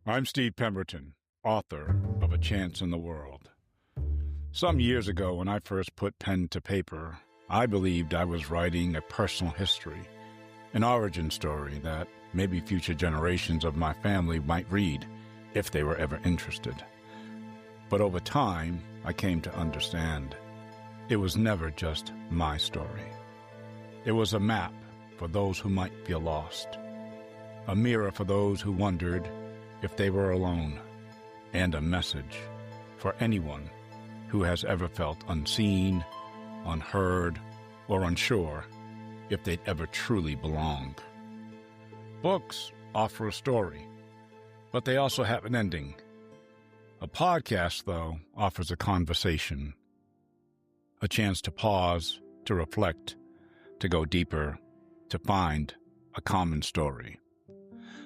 I'm Steve Pemberton, author of A Chance in the World. Some years ago, when I first put pen to paper, I believed I was writing a personal history, an origin story that maybe future generations of my family might read if they were ever interested. But over time, I came to understand it was never just my story. It was a map for those who might feel lost, a mirror for those who wondered if they were alone, and a message for anyone who has ever felt unseen, unheard, or unsure if they'd ever truly belong. Books offer a story, but they also have an ending. A podcast, though, offers a conversation, a chance to pause, to reflect, to go deeper, to find a common story.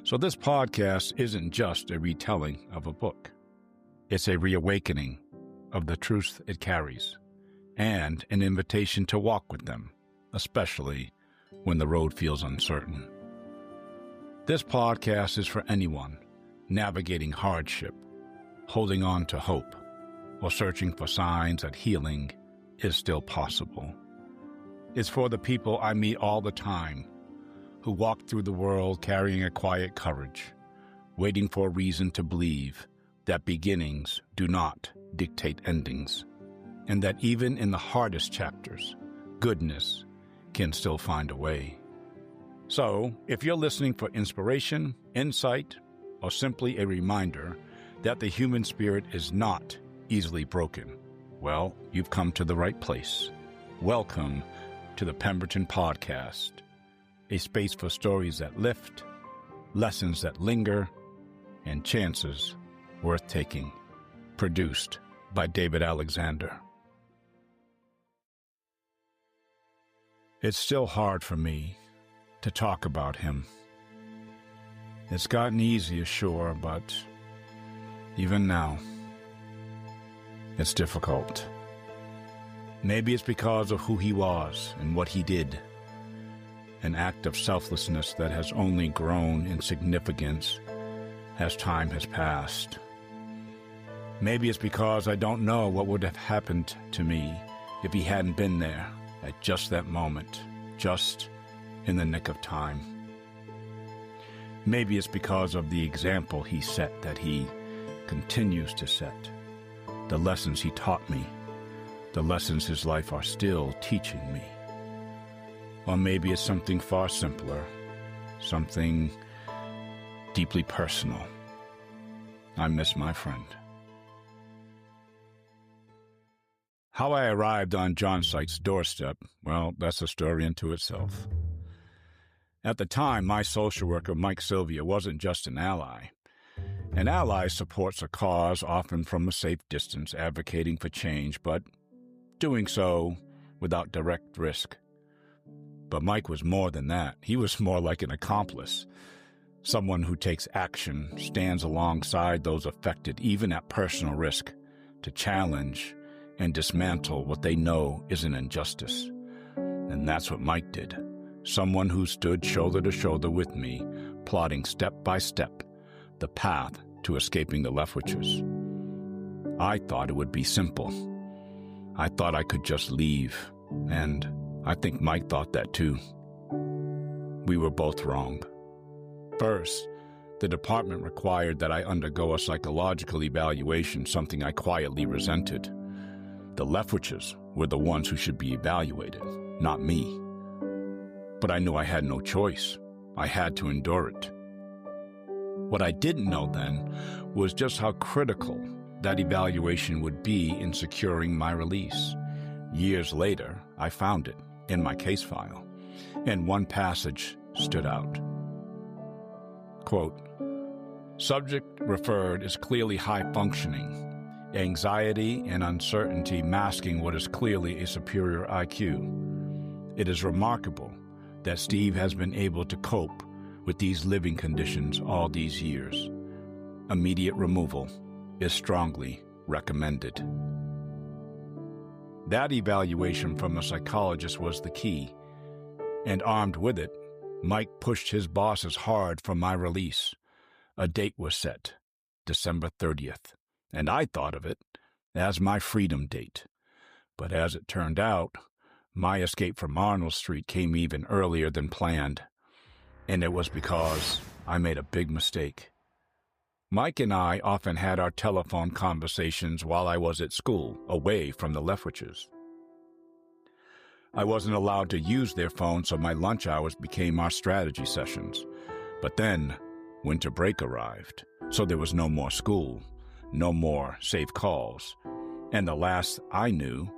So this podcast isn't just a retelling of a book. It's a reawakening of the truths it carries and an invitation to walk with them, especially when the road feels uncertain. This podcast is for anyone navigating hardship, holding on to hope, or searching for signs that healing is still possible. It's for the people I meet all the time who walk through the world carrying a quiet courage, waiting for a reason to believe that beginnings do not dictate endings, and that even in the hardest chapters, goodness can still find a way. So, if you're listening for inspiration, insight, or simply a reminder that the human spirit is not easily broken, well, you've come to the right place. Welcome to the Pemberton Podcast, a space for stories that lift, lessons that linger, and chances worth taking. Produced by David Alexander. It's still hard for me to talk about him. It's gotten easier, sure, but even now, it's difficult. Maybe it's because of who he was and what he did. An act of selflessness that has only grown in significance as time has passed. Maybe it's because I don't know what would have happened to me if he hadn't been there at just that moment, just in the nick of time. Maybe it's because of the example he set that he continues to set, the lessons he taught me, the lessons his life are still teaching me. Or maybe it's something far simpler, something deeply personal. I miss my friend. How I arrived on John Sykes' doorstep, well, that's a story unto itself. At the time, my social worker, Mike Sylvia, wasn't just an ally. An ally supports a cause, often from a safe distance, advocating for change, but doing so without direct risk. But Mike was more than that. He was more like an accomplice, someone who takes action, stands alongside those affected, even at personal risk, to challenge and dismantle what they know is an injustice. And that's what Mike did. Someone who stood shoulder to shoulder with me, plotting step by step the path to escaping the Lefwitches. I thought it would be simple. I thought I could just leave, and I think Mike thought that too. We were both wrong. First, the department required that I undergo a psychological evaluation, something I quietly resented. The Lefwitches were the ones who should be evaluated, not me. But I knew I had no choice. I had to endure it. What I didn't know then was just how critical that evaluation would be in securing my release. Years later, I found it in my case file, and one passage stood out. Quote, "Subject referred is clearly high-functioning, anxiety and uncertainty masking what is clearly a superior IQ. It is remarkable that Steve has been able to cope with these living conditions all these years. Immediate removal is strongly recommended." That evaluation from a psychologist was the key, and armed with it, Mike pushed his bosses hard for my release. A date was set, December 30th, and I thought of it as my freedom date. But as it turned out, my escape from Arnold Street came even earlier than planned, and it was because I made a big mistake. Mike and I often had our telephone conversations while I was at school, away from the Leftwiches. I wasn't allowed to use their phone, so my lunch hours became our strategy sessions. But then, winter break arrived, so there was no more school, no more safe calls. And the last I knew,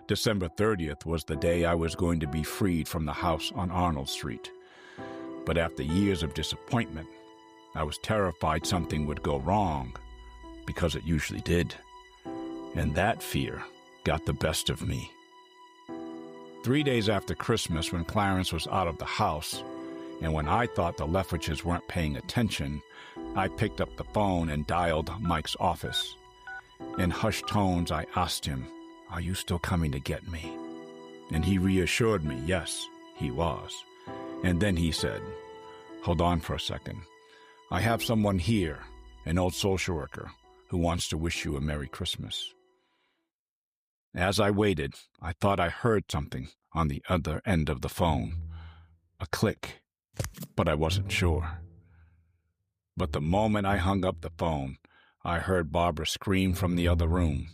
December 30th was the day I was going to be freed from the house on Arnold Street. But after years of disappointment, I was terrified something would go wrong, because it usually did. And that fear got the best of me. 3 days after Christmas, when Clarence was out of the house, and when I thought the Leftwiches weren't paying attention, I picked up the phone and dialed Mike's office. In hushed tones, I asked him, "Are you still coming to get me?" And he reassured me, yes, he was. And then he said, "Hold on for a second. I have someone here, an old social worker, who wants to wish you a Merry Christmas." As I waited, I thought I heard something on the other end of the phone. A click, but I wasn't sure. But the moment I hung up the phone, I heard Barbara scream from the other room,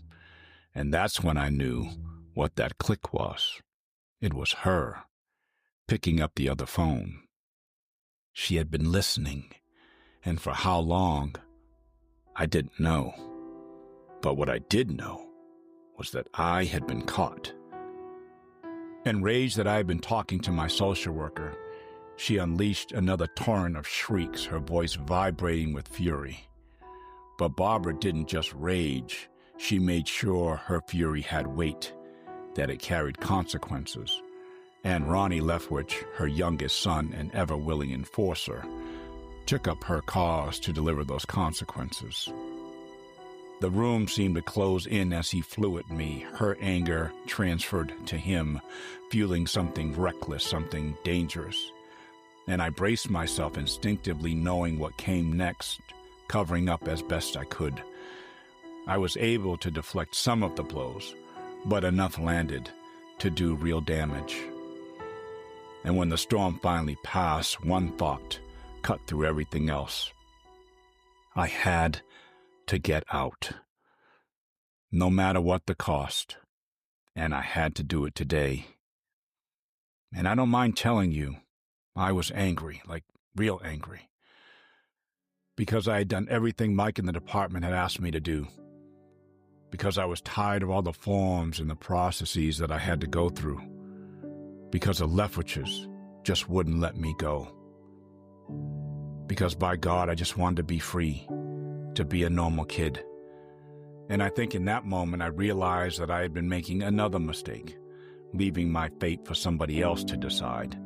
and that's when I knew what that click was. It was her, picking up the other phone. She had been listening, and for how long, I didn't know. But what I did know was that I had been caught. Enraged that I had been talking to my social worker, she unleashed another torrent of shrieks, her voice vibrating with fury. But Barbara didn't just rage. She made sure her fury had weight, that it carried consequences. And Ronnie Leftwich, her youngest son and ever-willing enforcer, took up her cause to deliver those consequences. The room seemed to close in as he flew at me, her anger transferred to him, fueling something reckless, something dangerous. And I braced myself instinctively, knowing what came next, covering up as best I could. I was able to deflect some of the blows, but enough landed to do real damage. And when the storm finally passed, one thought cut through everything else. I had to get out, no matter what the cost, and I had to do it today. And I don't mind telling you, I was angry, like real angry, because I had done everything Mike and the department had asked me to do, because I was tired of all the forms and the processes that I had to go through, because the Leftwiches just wouldn't let me go, because by God, I just wanted to be free, to be a normal kid. And I think in that moment I realized that I had been making another mistake, leaving my fate for somebody else to decide,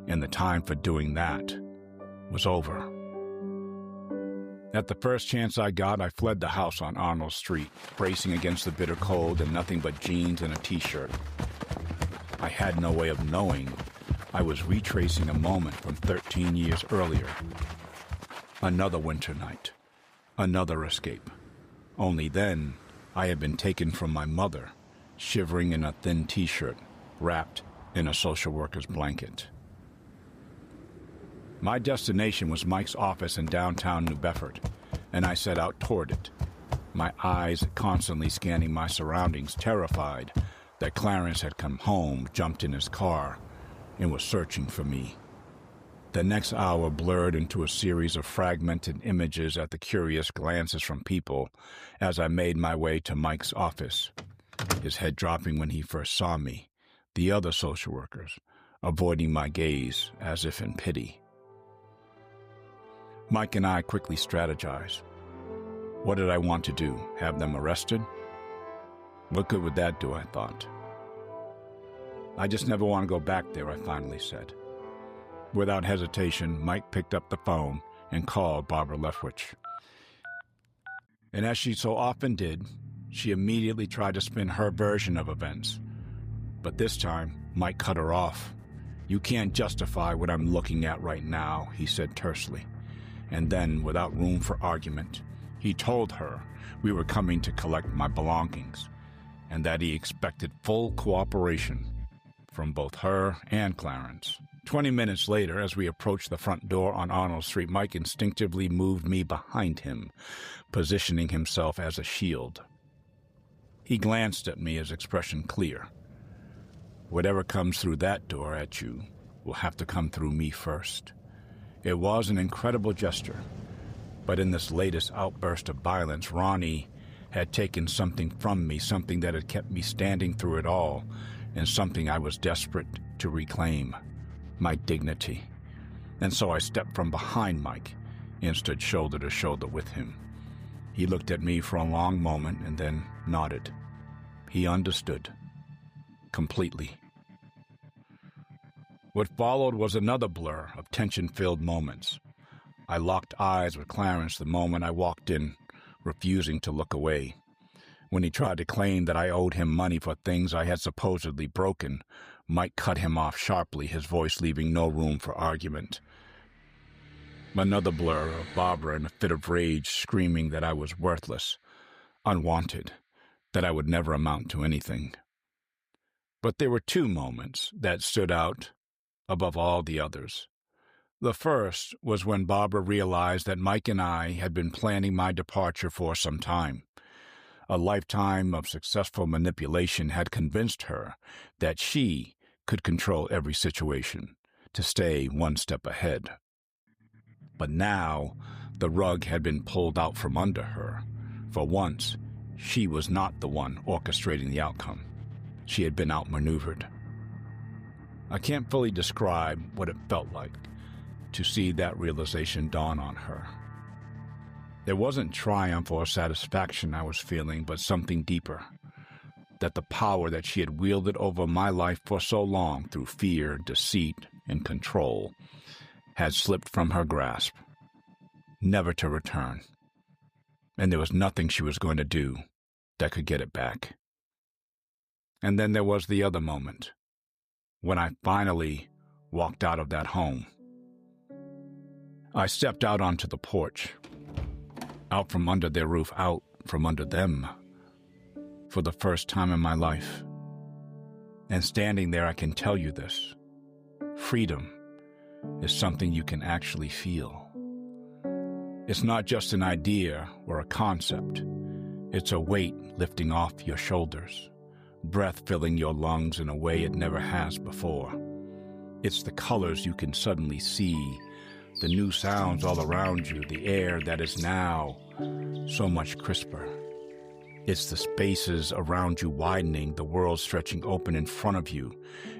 and the time for doing that was over. At the first chance I got, I fled the house on Arnold Street, bracing against the bitter cold in nothing but jeans and a t-shirt. I had no way of knowing I was retracing a moment from 13 years earlier. Another winter night. Another escape. Only then, I had been taken from my mother, shivering in a thin t-shirt, wrapped in a social worker's blanket. My destination was Mike's office in downtown New Bedford, and I set out toward it, my eyes constantly scanning my surroundings, terrified that Clarence had come home, jumped in his car, and was searching for me. The next hour blurred into a series of fragmented images at the curious glances from people as I made my way to Mike's office, his head dropping when he first saw me, the other social workers avoiding my gaze as if in pity. Mike and I quickly strategized. What did I want to do? Have them arrested? What good would that do, I thought. I just never want to go back there, I finally said. Without hesitation, Mike picked up the phone and called Barbara Leftwich. And as she so often did, she immediately tried to spin her version of events. But this time, Mike cut her off. "You can't justify what I'm looking at right now," he said tersely. And then, without room for argument, He told her we were coming to collect my belongings and that he expected full cooperation from both her and Clarence. 20 minutes later, as we approached the front door on Arnold Street, Mike instinctively moved me behind him, positioning himself as a shield. He glanced at me, his expression clear. Whatever comes through that door at you will have to come through me first. It was an incredible gesture, but in this latest outburst of violence, Ronnie had taken something from me, something that had kept me standing through it all, and something I was desperate to reclaim, my dignity. And so I stepped from behind Mike and stood shoulder to shoulder with him. He looked at me for a long moment and then nodded. He understood. Completely. What followed was another blur of tension-filled moments. I locked eyes with Clarence the moment I walked in, refusing to look away. When he tried to claim that I owed him money for things I had supposedly broken, Mike cut him off sharply, his voice leaving no room for argument. Another blur of Barbara in a fit of rage, screaming that I was worthless, unwanted, that I would never amount to anything. But there were two moments that stood out above all the others. The first was when Barbara realized that Mike and I had been planning my departure for some time. A lifetime of successful manipulation had convinced her that she could control every situation, to stay one step ahead. But now, the rug had been pulled out from under her. For once, she was not the one orchestrating the outcome. She had been outmaneuvered. I can't fully describe what it felt like to see that realization dawn on her. There wasn't triumph or satisfaction I was feeling, but something deeper. That the power that she had wielded over my life for so long through fear, deceit, and control had slipped from her grasp, never to return. And there was nothing she was going to do that could get it back. And then there was the other moment, when I finally walked out of that home. I stepped out onto the porch, out from under their roof, out from under them, for the first time in my life. And standing there, I can tell you this. Freedom is something you can actually feel. It's not just an idea or a concept. It's a weight lifting off your shoulders, breath filling your lungs in a way it never has before. It's the colors you can suddenly see, the new sounds all around you, the air that is now so much crisper. It's the spaces around you widening, the world stretching open in front of you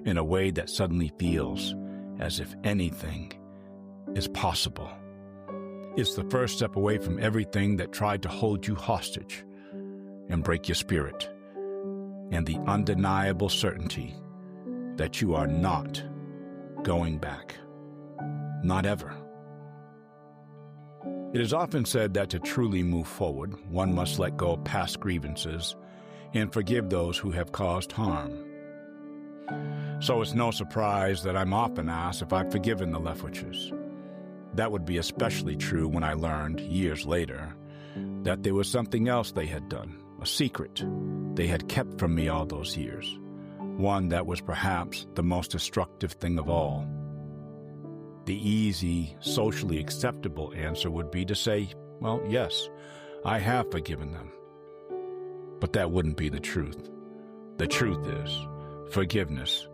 in a way that suddenly feels as if anything is possible. It's the first step away from everything that tried to hold you hostage and break your spirit, and the undeniable certainty that you are not going back. Not ever. It is often said that to truly move forward, one must let go of past grievances and forgive those who have caused harm. So it's no surprise that I'm often asked if I've forgiven the Lefwiches. That would be especially true when I learned, years later, that there was something else they had done, a secret they had kept from me all those years, one that was perhaps the most destructive thing of all. The easy, socially acceptable answer would be to say, well, yes, I have forgiven them. But that wouldn't be the truth. The truth is, forgiveness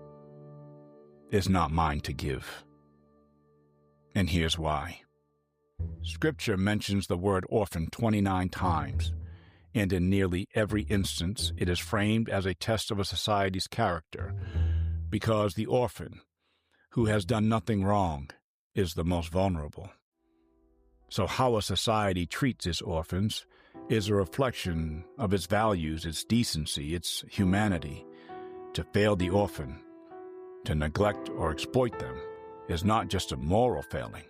is not mine to give. And here's why. Scripture mentions the word orphan 29 times, and in nearly every instance it is framed as a test of a society's character, because the orphan, who has done nothing wrong, is the most vulnerable. So how a society treats its orphans is a reflection of its values, its decency, its humanity. To fail the orphan, to neglect or exploit them, is not just a moral failing.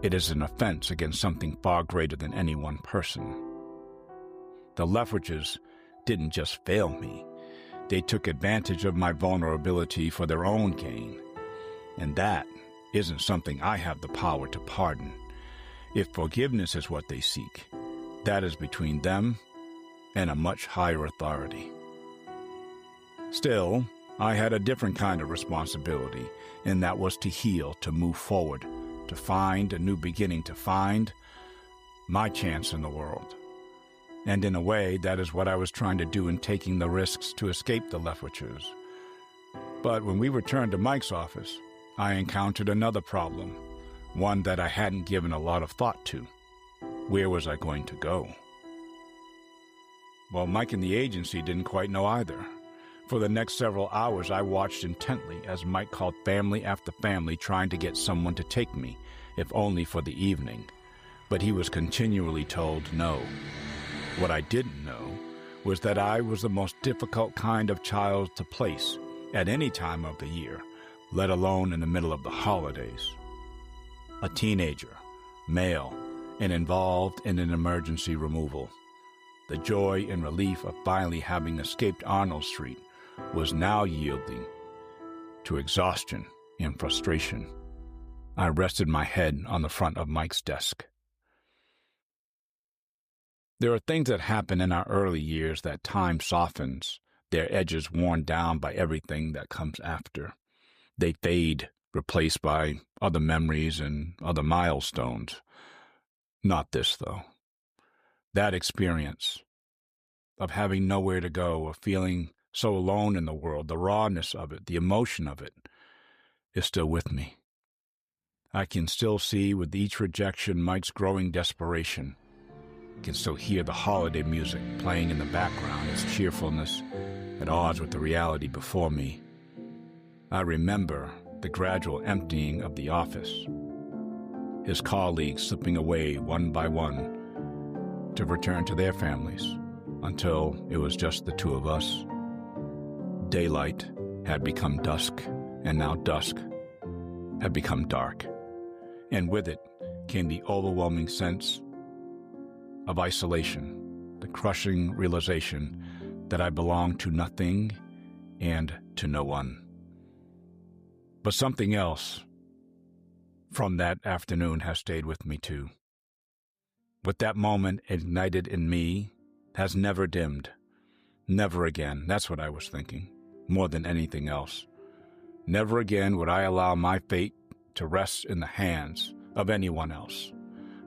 It is an offense against something far greater than any one person. The Lefwiches didn't just fail me. They took advantage of my vulnerability for their own gain. And that isn't something I have the power to pardon. If forgiveness is what they seek, That is between them and a much higher authority. Still, I had a different kind of responsibility, and that was to heal, to move forward, to find a new beginning, to find my chance in the world. And in a way, that is what I was trying to do in taking the risks to escape the Lefwitchers. But when we returned to Mike's office, I encountered another problem, one that I hadn't given a lot of thought to. Where was I going to go? Well, Mike and the agency didn't quite know either. For the next several hours, I watched intently as Mike called family after family trying to get someone to take me, if only for the evening. But he was continually told no. What I didn't know was that I was the most difficult kind of child to place at any time of the year, let alone in the middle of the holidays. A teenager, male, and involved in an emergency removal. The joy and relief of finally having escaped Arnold Street was now yielding to exhaustion and frustration. I rested my head on the front of Mike's desk. There are things that happen in our early years that time softens, their edges worn down by everything that comes after. They fade, replaced by other memories and other milestones. Not this, though. That experience of having nowhere to go, of feeling so alone in the world, the rawness of it, the emotion of it, is still with me. I can still see with each rejection Mike's growing desperation. I can still hear the holiday music playing in the background, its cheerfulness at odds with the reality before me. I remember the gradual emptying of the office, his colleagues slipping away one by one to return to their families until it was just the two of us. Daylight had become dusk, and now dusk had become dark, and with it came the overwhelming sense of isolation, the crushing realization that I belonged to nothing and to no one. But something else from that afternoon has stayed with me too. What that moment ignited in me has never dimmed. Never again, that's what I was thinking, more than anything else. Never again would I allow my fate to rest in the hands of anyone else.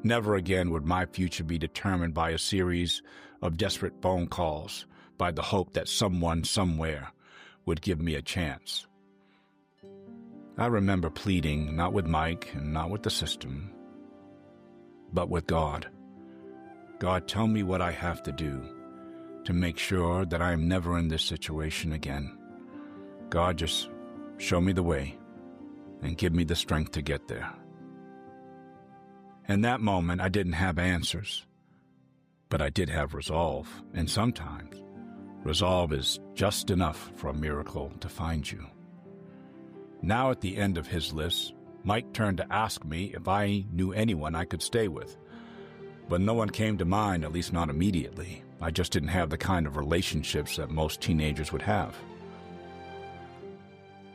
Never again would my future be determined by a series of desperate phone calls, by the hope that someone somewhere would give me a chance. I remember pleading, not with Mike and not with the system, but with God. God, tell me what I have to do to make sure that I am never in this situation again. God, just show me the way and give me the strength to get there. In that moment, I didn't have answers, but I did have resolve, and sometimes resolve is just enough for a miracle to find you. Now at the end of his list, Mike turned to ask me if I knew anyone I could stay with, but no one came to mind, at least not immediately. I just didn't have the kind of relationships that most teenagers would have.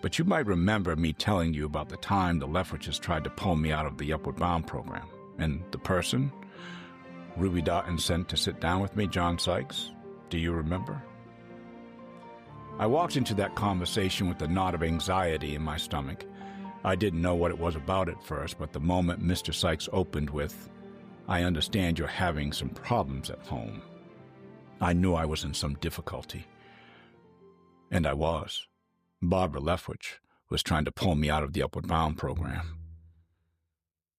But you might remember me telling you about the time the Lefwitchers tried to pull me out of the Upward Bound program. And the person Ruby Doughton sent to sit down with me, John Sykes, do you remember? I walked into that conversation with a knot of anxiety in my stomach. I didn't know what it was about at first, but the moment Mr. Sykes opened with, "I understand you're having some problems at home," I knew I was in some difficulty. And I was. Barbara Lefwitch was trying to pull me out of the Upward Bound program.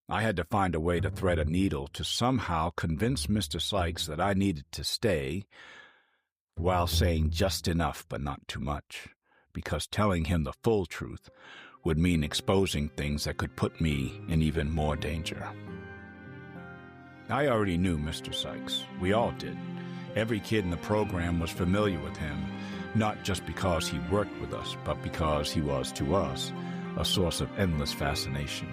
I had to find a way to thread a needle to somehow convince Mr. Sykes that I needed to stay, while saying just enough but not too much, because telling him the full truth would mean exposing things that could put me in even more danger. I already knew Mr. Sykes. We all did. Every kid in the program was familiar with him, not just because he worked with us, but because he was, to us, a source of endless fascination.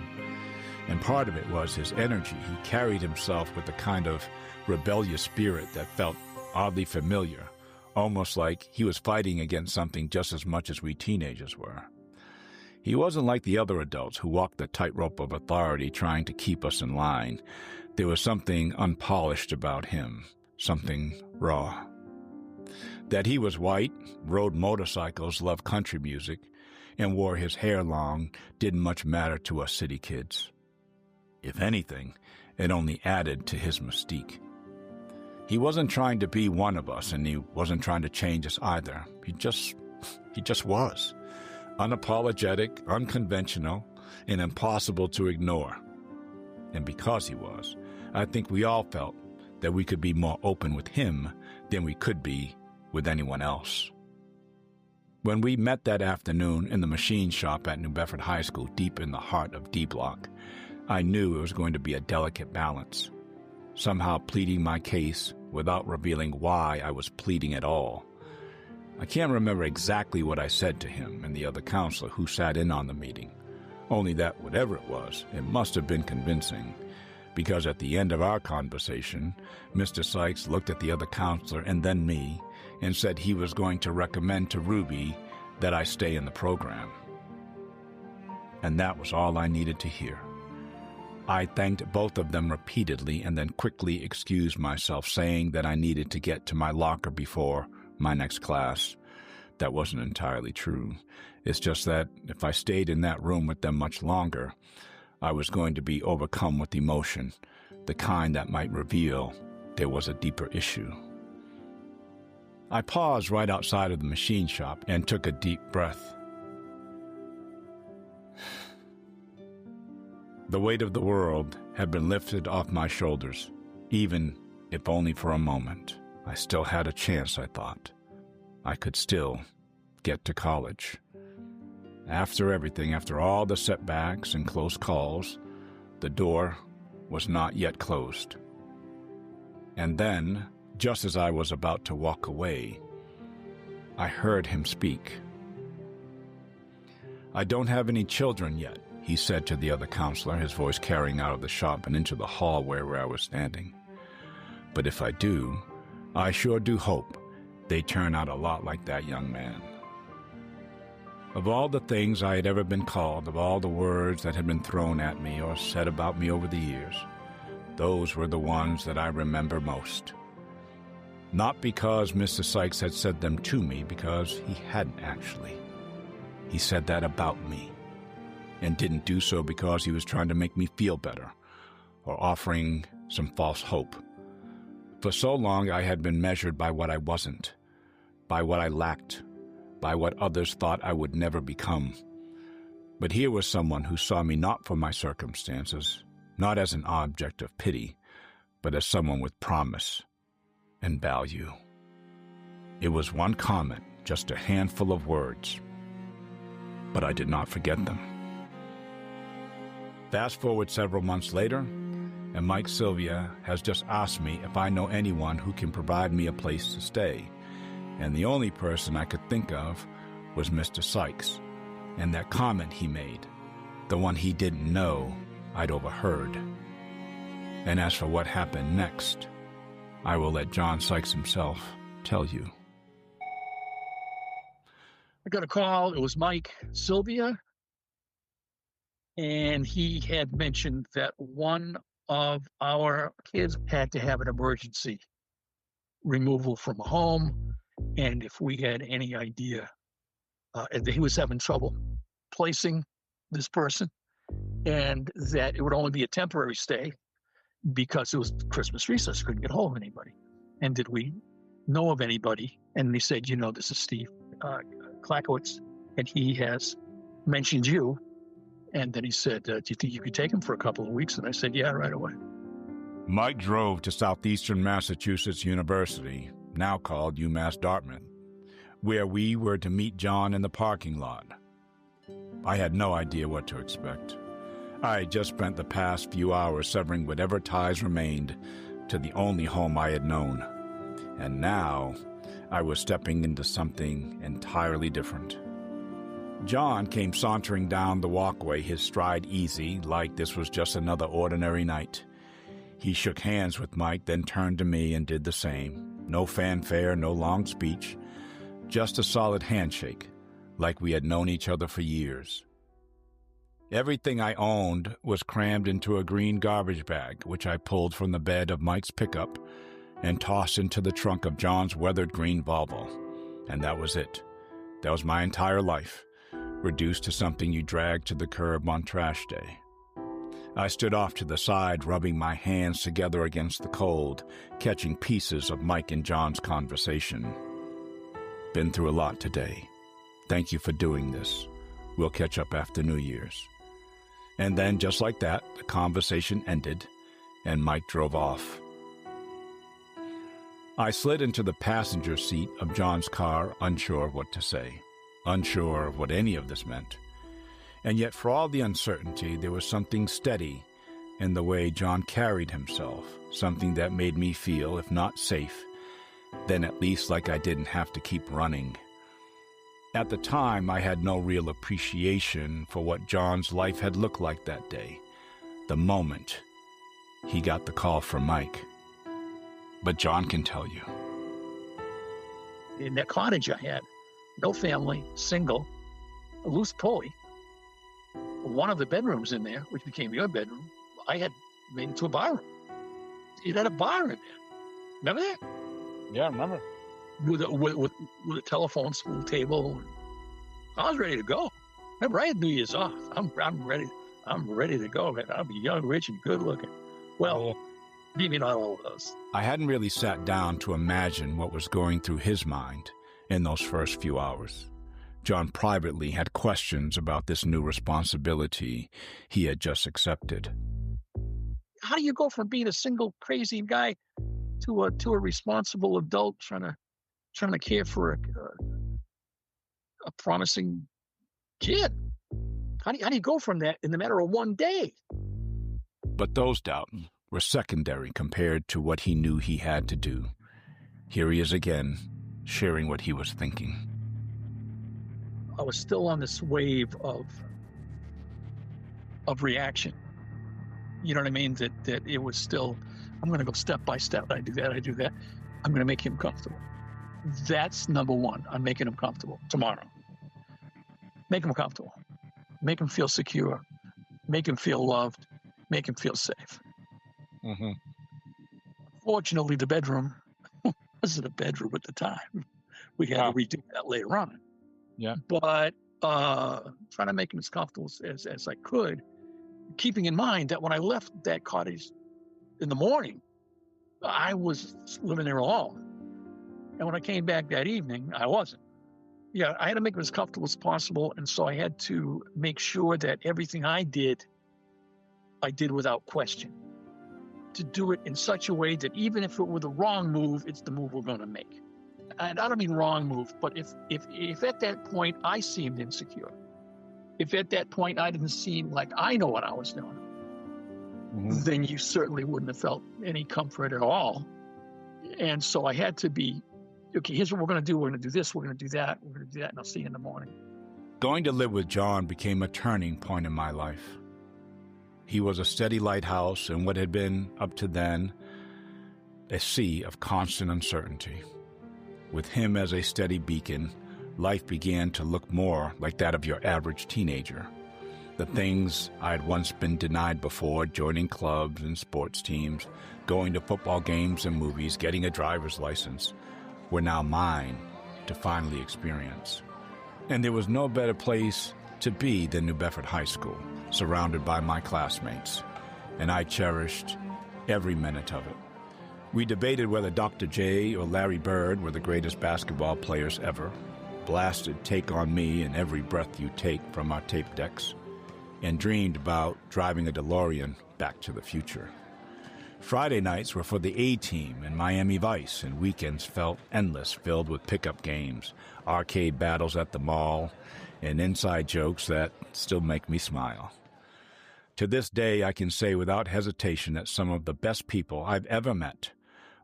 And part of it was his energy. He carried himself with a kind of rebellious spirit that felt oddly familiar, almost like he was fighting against something just as much as we teenagers were. He wasn't like the other adults who walked the tightrope of authority trying to keep us in line. There was something unpolished about him, something raw. That he was white, rode motorcycles, loved country music, and wore his hair long didn't much matter to us city kids. If anything, it only added to his mystique. He wasn't trying to be one of us, and he wasn't trying to change us either. He just was. Unapologetic, unconventional, and impossible to ignore. And because he was, I think we all felt that we could be more open with him than we could be with anyone else. When we met that afternoon in the machine shop at New Bedford High School, deep in the heart of D Block, I knew it was going to be a delicate balance, somehow pleading my case without revealing why I was pleading at all. I can't remember exactly what I said to him and the other counselor who sat in on the meeting, only that whatever it was, it must have been convincing, because at the end of our conversation, Mr. Sykes looked at the other counselor and then me and said he was going to recommend to Ruby that I stay in the program. And that was all I needed to hear. I thanked both of them repeatedly and then quickly excused myself, saying that I needed to get to my locker before my next class. That wasn't entirely true. It's just that if I stayed in that room with them much longer, I was going to be overcome with emotion, the kind that might reveal there was a deeper issue. I paused right outside of the machine shop and took a deep breath. The weight of the world had been lifted off my shoulders, even if only for a moment. I still had a chance, I thought. I could still get to college. After everything, after all the setbacks and close calls, the door was not yet closed. And then, just as I was about to walk away, I heard him speak. "I don't have any children yet," he said to the other counselor, his voice carrying out of the shop and into the hallway where I was standing. "But if I do, I sure do hope they turn out a lot like that young man." Of all the things I had ever been called, of all the words that had been thrown at me or said about me over the years, those were the ones that I remember most. Not because Mr. Sykes had said them to me, because he hadn't actually. He said that about me, and didn't do so because he was trying to make me feel better or offering some false hope. For so long I had been measured by what I wasn't, by what I lacked, by what others thought I would never become. But here was someone who saw me not for my circumstances, not as an object of pity, but as someone with promise and value. It was one comment, just a handful of words, but I did not forget them. Fast forward several months later, and Mike Sylvia has just asked me if I know anyone who can provide me a place to stay. And the only person I could think of was Mr. Sykes, and that comment he made, the one he didn't know I'd overheard. And as for what happened next, I will let John Sykes himself tell you. I got a call. It was Mike Sylvia, and he had mentioned that one of our kids had to have an emergency removal from a home, and if we had any idea that he was having trouble placing this person, and that it would only be a temporary stay because it was Christmas recess, couldn't get hold of anybody. And did we know of anybody? And they said, this is Steve Klakowitz, and he has mentioned you. And then he said, do you think you could take him for a couple of weeks? And I said, yeah, right away. Mike drove to Southeastern Massachusetts University, now called UMass Dartmouth, where we were to meet John in the parking lot. I had no idea what to expect. I had just spent the past few hours severing whatever ties remained to the only home I had known. And now I was stepping into something entirely different. John came sauntering down the walkway, his stride easy, like this was just another ordinary night. He shook hands with Mike, then turned to me and did the same. No fanfare, no long speech, just a solid handshake, like we had known each other for years. Everything I owned was crammed into a green garbage bag, which I pulled from the bed of Mike's pickup and tossed into the trunk of John's weathered green Volvo. And that was it. That was my entire life, reduced to something you drag to the curb on trash day. I stood off to the side, rubbing my hands together against the cold, catching pieces of Mike and John's conversation. Been through a lot today. Thank you for doing this. We'll catch up after New Year's. And then, just like that, the conversation ended, and Mike drove off. I slid into the passenger seat of John's car, unsure of what to say, unsure of what any of this meant. And yet, for all the uncertainty, there was something steady in the way John carried himself, something that made me feel, if not safe, then at least like I didn't have to keep running. At the time, I had no real appreciation for what John's life had looked like that day, the moment he got the call from Mike. But John can tell you. In that cottage I had, no family, single, a loose pulley. One of the bedrooms in there, which became your bedroom, I had made into a bar room. It had a bar in there. Remember that? Yeah, I remember. With a telephone spool table. I was ready to go. Remember, I had New Year's off. I'm ready. I'm ready to go, man. I'll be young, rich, and good looking. Well, maybe not all of those. I hadn't really sat down to imagine what was going through his mind in those first few hours. John privately had questions about this new responsibility he had just accepted. How do you go from being a single crazy guy to a responsible adult trying to care for a promising kid? How do you go from that in the matter of one day? But those doubts were secondary compared to what he knew he had to do. Here he is again, sharing what he was thinking. I was still on this wave of reaction. You know what I mean? That it was still, I'm going to go step by step. I do that. I'm going to make him comfortable. That's number one. I'm making him comfortable tomorrow. Make him comfortable. Make him feel secure. Make him feel loved. Make him feel safe. Mm-hmm. Fortunately, the bedroom wasn't a bedroom at the time. We had to redo that later on. Yeah. But trying to make him as comfortable as I could, keeping in mind that when I left that cottage in the morning, I was living there alone. And when I came back that evening, I wasn't. Yeah, I had to make him as comfortable as possible. And so I had to make sure that everything I did without question. To do it in such a way that even if it were the wrong move, it's the move we're going to make. And I don't mean wrong move, but if at that point I seemed insecure, if at that point I didn't seem like I know what I was doing, then you certainly wouldn't have felt any comfort at all. And so I had to be, okay, here's what we're going to do. We're going to do this. We're going to do that. We're going to do that. And I'll see you in the morning. Going to live with John became a turning point in my life. He was a steady lighthouse in what had been, up to then, a sea of constant uncertainty. With him as a steady beacon, life began to look more like that of your average teenager. The things I had once been denied before, joining clubs and sports teams, going to football games and movies, getting a driver's license, were now mine to finally experience. And there was no better place to be than New Bedford High School, surrounded by my classmates, and I cherished every minute of it. We debated whether Dr. J or Larry Bird were the greatest basketball players ever, blasted Take On Me and Every Breath You Take from our tape decks, and dreamed about driving a DeLorean back to the future. Friday nights were for the A-Team and Miami Vice, and weekends felt endless, filled with pickup games, arcade battles at the mall, and inside jokes that still make me smile. To this day, I can say without hesitation that some of the best people I've ever met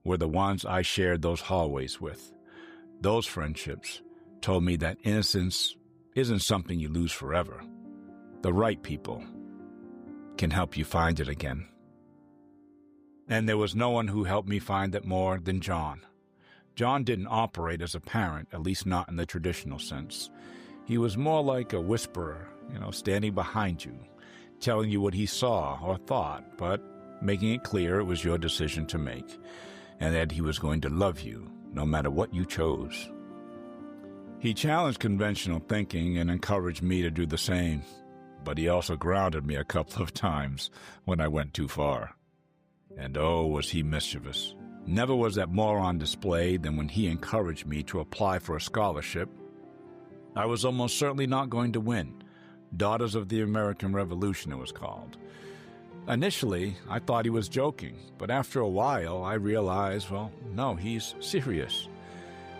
were the ones I shared those hallways with. Those friendships told me that innocence isn't something you lose forever. The right people can help you find it again. And there was no one who helped me find it more than John. John didn't operate as a parent, at least not in the traditional sense. He was more like a whisperer, standing behind you, telling you what he saw or thought, but making it clear it was your decision to make, and that he was going to love you no matter what you chose. He challenged conventional thinking and encouraged me to do the same, but he also grounded me a couple of times when I went too far. And oh, was he mischievous. Never was that more on display than when he encouraged me to apply for a scholarship. I was almost certainly not going to win. Daughters of the American Revolution, it was called. Initially, I thought he was joking, but after a while, I realized, well, no, he's serious.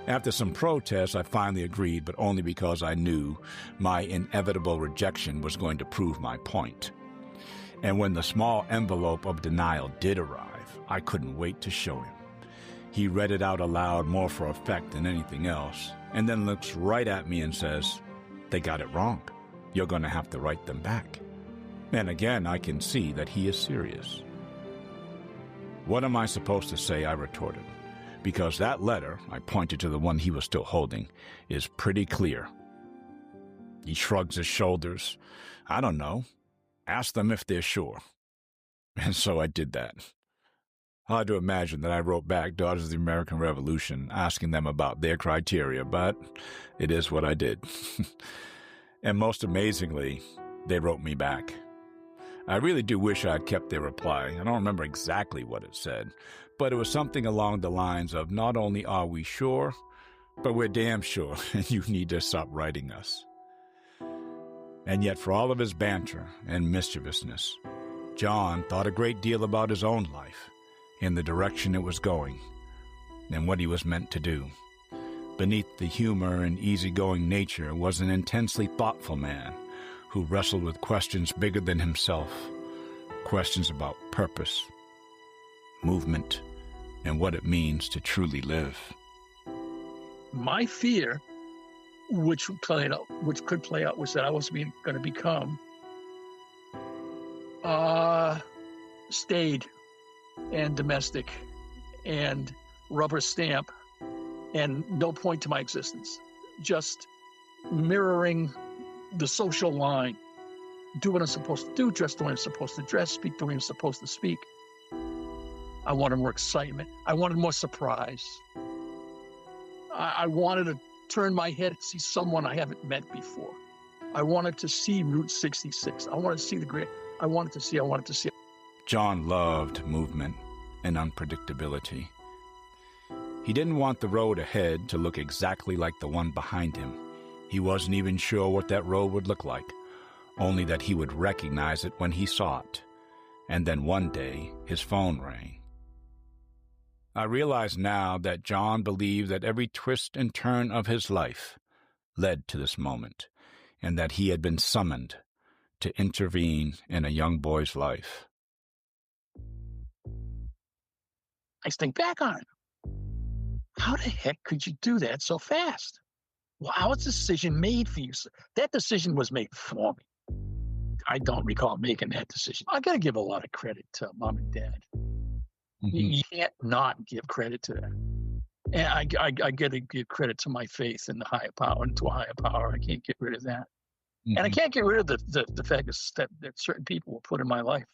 After some protests, I finally agreed, but only because I knew my inevitable rejection was going to prove my point. And when the small envelope of denial did arrive, I couldn't wait to show him. He read it out aloud more for effect than anything else, and then looks right at me and says, "They got it wrong. You're going to have to write them back." And again, I can see that he is serious. "What am I supposed to say?" I retorted. "Because that letter," I pointed to the one he was still holding, "is pretty clear." He shrugs his shoulders. "I don't know. Ask them if they're sure." And so I did that. Hard to imagine that I wrote back Daughters of the American Revolution asking them about their criteria, but it is what I did. And most amazingly, they wrote me back. I really do wish I had kept their reply. I don't remember exactly what it said, but it was something along the lines of, "Not only are we sure, but we're damn sure, and you need to stop writing us." And yet, for all of his banter and mischievousness, John thought a great deal about his own life, in the direction it was going, and what he was meant to do. Beneath the humor and easygoing nature was an intensely thoughtful man who wrestled with questions bigger than himself, questions about purpose, movement, and what it means to truly live. My fear, which could play out, was that I was going to become staid and domestic and rubber stamp and no point to my existence. Just mirroring the social line. Do what I'm supposed to do, dress the way I'm supposed to dress, speak the way I'm supposed to speak. I wanted more excitement. I wanted more surprise. I wanted to turn my head and see someone I haven't met before. I wanted to see Route 66. I wanted to see I wanted to see. John loved movement and unpredictability. He didn't want the road ahead to look exactly like the one behind him. He wasn't even sure what that road would look like, only that he would recognize it when he saw it. And then one day, his phone rang. I realize now that John believed that every twist and turn of his life led to this moment, and that he had been summoned to intervene in a young boy's life. I think back on it. How the heck could you do that so fast? Well, how was the decision made for you? That decision was made for me. I don't recall making that decision. I got to give a lot of credit to Mom and Dad. Mm-hmm. You can't not give credit to that. And I got to give credit to my faith in the higher power, and to a higher power. I can't get rid of that. Mm-hmm. And I can't get rid of the fact that certain people were put in my life.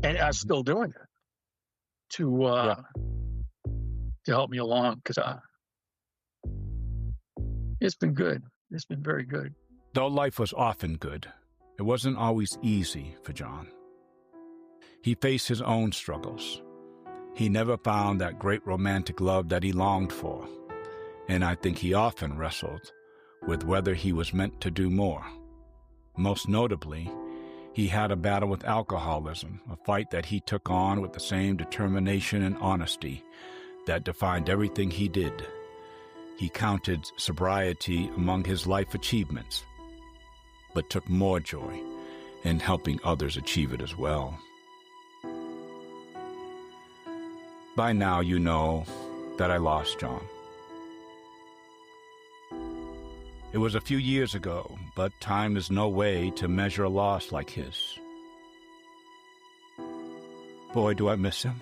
And I'm still doing it to help me along, because it's been good. It's been very good. Though life was often good, it wasn't always easy for John. He faced his own struggles. He never found that great romantic love that he longed for, and I think he often wrestled with whether he was meant to do more. Most notably, he had a battle with alcoholism, a fight that he took on with the same determination and honesty that defined everything he did. He counted sobriety among his life achievements, but took more joy in helping others achieve it as well. By now you know that I lost John. It was a few years ago, but time is no way to measure a loss like his. Boy, do I miss him.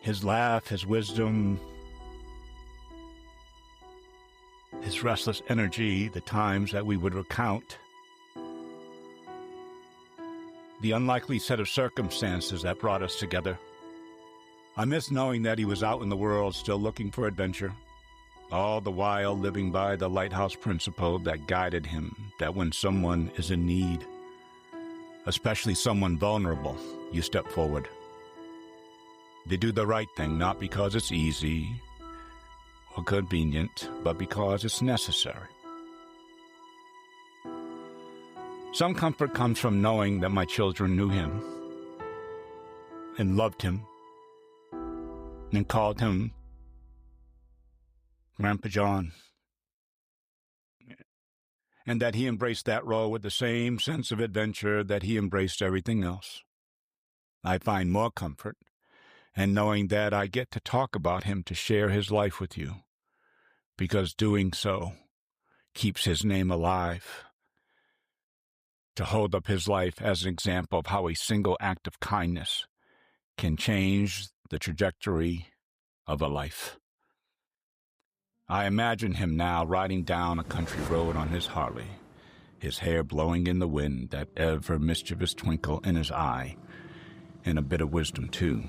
His laugh, his wisdom, his his restless energy the times that we would recount, the unlikely set of circumstances that brought us together. I miss knowing that he was out in the world still looking for adventure, all the while living by the lighthouse principle that guided him, that when someone is in need, especially someone vulnerable, you step forward. They do the right thing, not because it's easy or convenient, but because it's necessary. Some comfort comes from knowing that my children knew him and loved him and called him Grandpa John, and that he embraced that role with the same sense of adventure that he embraced everything else. I find more comfort in knowing that I get to talk about him, to share his life with you, because doing so keeps his name alive, to hold up his life as an example of how a single act of kindness can change the trajectory of a life. I imagine him now riding down a country road on his Harley, his hair blowing in the wind, that ever mischievous twinkle in his eye, and a bit of wisdom, too.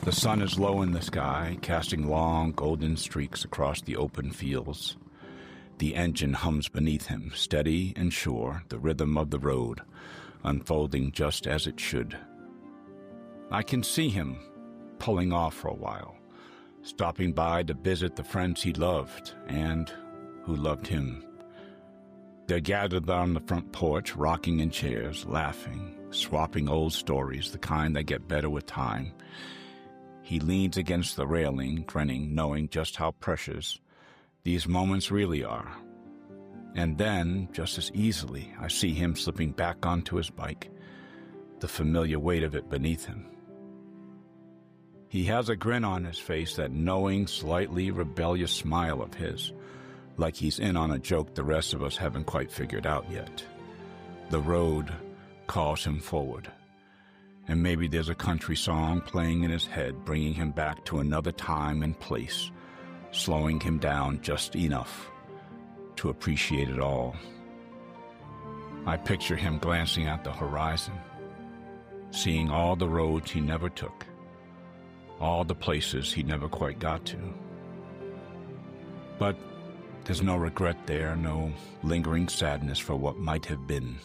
The sun is low in the sky, casting long golden streaks across the open fields. The engine hums beneath him, steady and sure, the rhythm of the road, unfolding just as it should. I can see him pulling off for a while, stopping by to visit the friends he loved and who loved him. They're gathered on the front porch, rocking in chairs, laughing, swapping old stories, the kind that get better with time. He leans against the railing, grinning, knowing just how precious these moments really are. And then, just as easily, I see him slipping back onto his bike, the familiar weight of it beneath him. He has a grin on his face, that knowing, slightly rebellious smile of his, like he's in on a joke the rest of us haven't quite figured out yet. The road calls him forward, and maybe there's a country song playing in his head, bringing him back to another time and place, slowing him down just enough to appreciate it all. I picture him glancing at the horizon, seeing all the roads he never took, all the places he never quite got to. But there's no regret there, no lingering sadness for what might have been,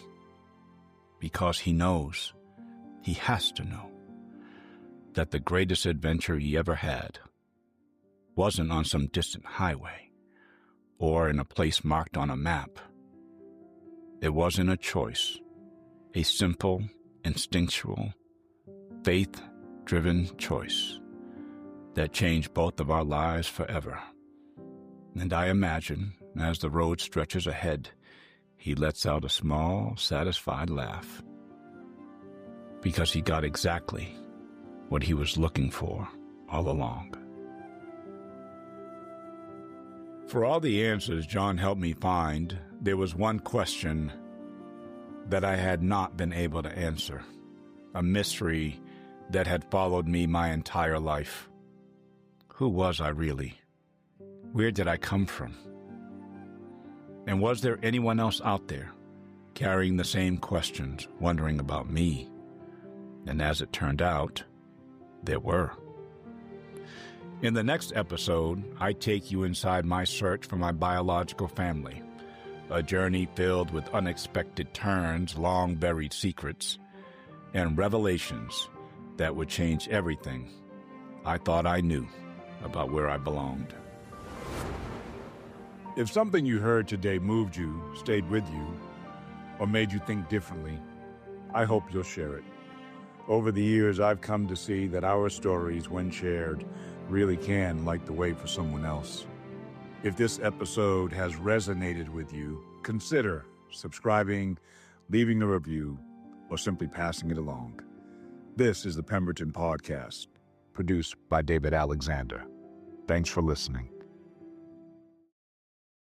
because he knows, he has to know, that the greatest adventure he ever had wasn't on some distant highway or in a place marked on a map. It wasn't a choice, a simple, instinctual, faith-driven choice that changed both of our lives forever. And I imagine, as the road stretches ahead, he lets out a small, satisfied laugh, because he got exactly what he was looking for all along. For all the answers John helped me find, there was one question that I had not been able to answer, a mystery that had followed me my entire life. Who was I really? Where did I come from? And was there anyone else out there carrying the same questions, wondering about me? And as it turned out, there were. In the next episode, I take you inside my search for my biological family, a journey filled with unexpected turns, long-buried secrets, and revelations that would change everything I thought I knew about where I belonged. If something you heard today moved you, stayed with you, or made you think differently, I hope you'll share it. Over the years, I've come to see that our stories, when shared, really can light the way for someone else. If this episode has resonated with you, consider subscribing, leaving a review, or simply passing it along. This is the Pemberton Podcast, produced by David Alexander. Thanks for listening.